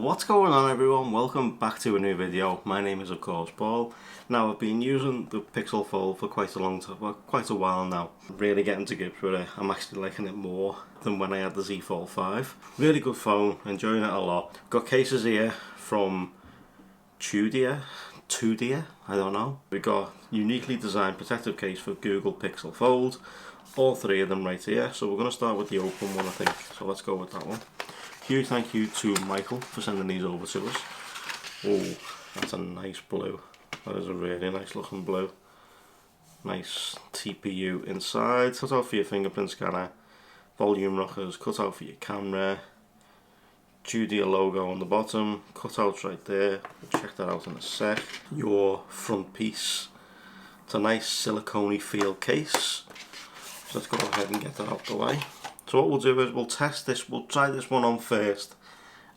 What's going on everyone, welcome back to a new video. My name is of course Paul. Now I've been using the Pixel Fold for quite a while now. Really getting to grips with it. I'm actually liking it more than when I had the Z Fold 5. Really good phone, enjoying it a lot. Got cases here from Tudia, I don't know. We got uniquely designed protective case for Google Pixel Fold. All three of them right here. So we're going to start with the open one I think. So let's go with that one. Huge thank you to Michael for sending these over to us. Oh, that's a nice blue. That is a really nice looking blue. Nice TPU inside. Cut out for your fingerprint scanner. Volume rockers. Cut out for your camera. Tudia logo on the bottom. Cutouts right there. We'll check that out in a sec. Your front piece. It's a nice silicone feel case. So let's go ahead and get that out the way. So what we'll do is we'll test this, we'll try this one on first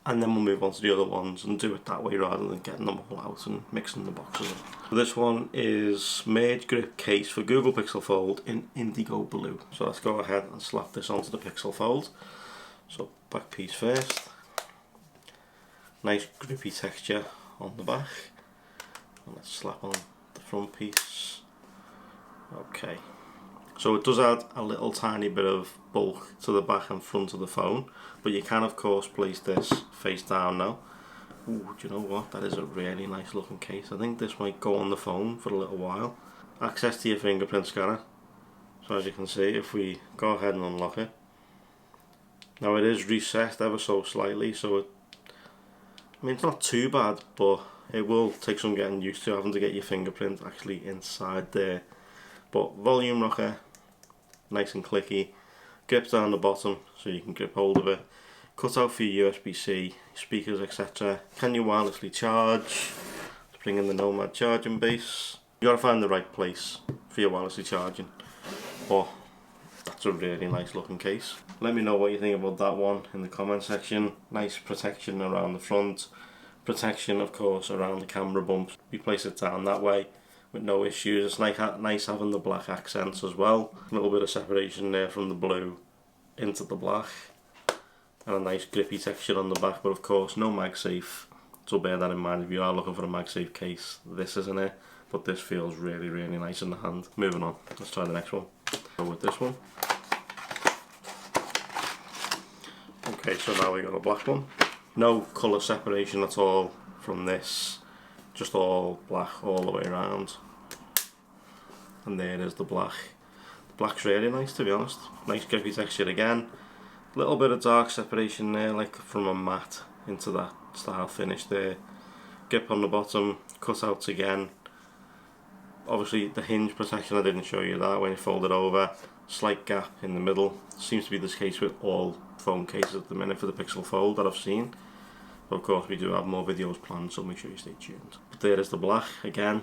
and then we'll move on to the other ones and do it that way rather than getting them all out and mixing the boxes up. So this one is MergeGrip case for Google Pixel Fold in Indigo Blue. So let's go ahead and slap this onto the Pixel Fold. So back piece first. Nice grippy texture on the back. And let's slap on the front piece. Okay. So it does add a little tiny bit of bulk to the back and front of the phone, but you can of course place this face down now. Ooh, do you know what? That is a really nice looking case. I think this might go on the phone for a little while. Access to your fingerprint scanner. So as you can see, if we go ahead and unlock it. Now it is recessed ever so slightly, so it's not too bad, but it will take some getting used to having to get your fingerprint actually inside there. But volume rocker, nice and clicky. Grip down the bottom so you can grip hold of it. Cut out for your USB-C, speakers, etc. Can you wirelessly charge? Let's bring in the Nomad charging base. You gotta find the right place for your wirelessly charging. But that's a really nice looking case. Let me know what you think about that one in the comment section. Nice protection around the front. Protection of course around the camera bumps. You place it down that way with no issues. It's nice having the black accents as well. A little bit of separation there from the blue into the black. And a nice grippy texture on the back, but of course no MagSafe. So bear that in mind if you are looking for a MagSafe case. This isn't it, but this feels really nice in the hand. Moving on, let's try the next one. Go with this one. Okay, so now we got a black one. No colour separation at all from this. Just all black all the way around. And there is the black. The black's really nice, to be honest. Nice grippy texture again. A little bit of dark separation there, like from a matte into that style finish there. Grip on the bottom, cutouts again. Obviously the hinge protection, I didn't show you that when you fold it over. Slight gap in the middle. Seems to be this case with all phone cases at the minute for the Pixel Fold that I've seen. But of course we do have more videos planned, so make sure you stay tuned. But there is the black again.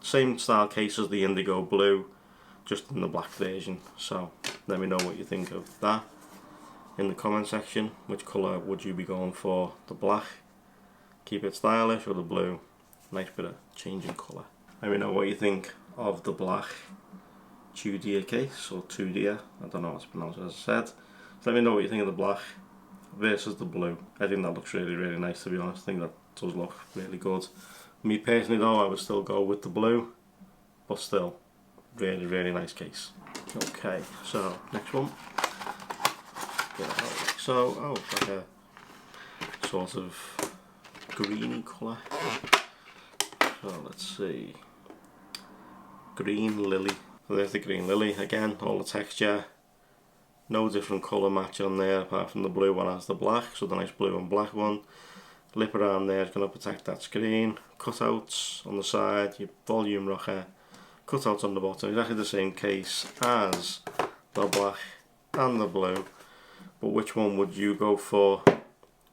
Same style case as the Indigo Blue, just in the black version. So let me know what you think of that in the comment section. Which colour would you be going for? The black, keep it stylish, or the blue? Nice bit of change in colour. Let me know what you think of the black Tudia case, or Tudia, I don't know how it's pronounced as I said. So let me know what you think of the black versus the blue. I think that looks really nice, to be honest. I think that does look really good. Me personally though, I would still go with the blue, but still really nice case. Okay, so next one. So like a sort of greeny colour. So let's see, green lily. So there's the green lily again, all the texture. No different colour match on there apart from the blue one has the black, so the nice blue and black one. Lip around there is going to protect that screen. Cutouts on the side, your volume rocker. Cutouts on the bottom, exactly the same case as the black and the blue. But which one would you go for?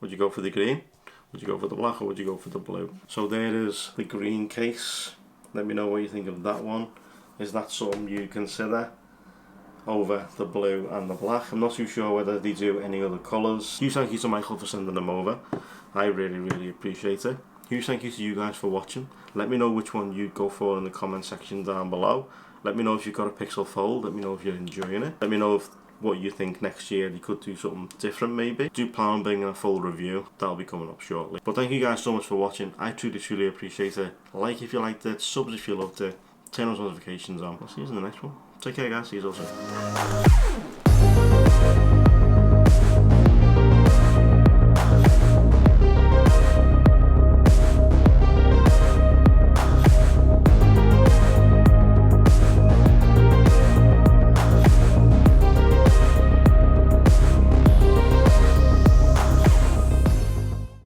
Would you go for the green? Would you go for the black, or would you go for the blue? So there is the green case. Let me know what you think of that one. Is that something you consider over the blue and the black? I'm not too sure whether they do any other colours. Huge thank you to Michael for sending them over. I really appreciate it. Huge thank you to you guys for watching. Let me know which one you'd go for in the comment section down below. Let me know if you've got a Pixel Fold. Let me know if you're enjoying it. Let me know if what you think next year. You could do something different maybe. Do plan on bringing a full review. That'll be coming up shortly. But thank you guys so much for watching. I truly appreciate it. Like if you liked it, subs if you loved it, turn those notifications on. I'll see you in the next one. Take care guys, see you all soon.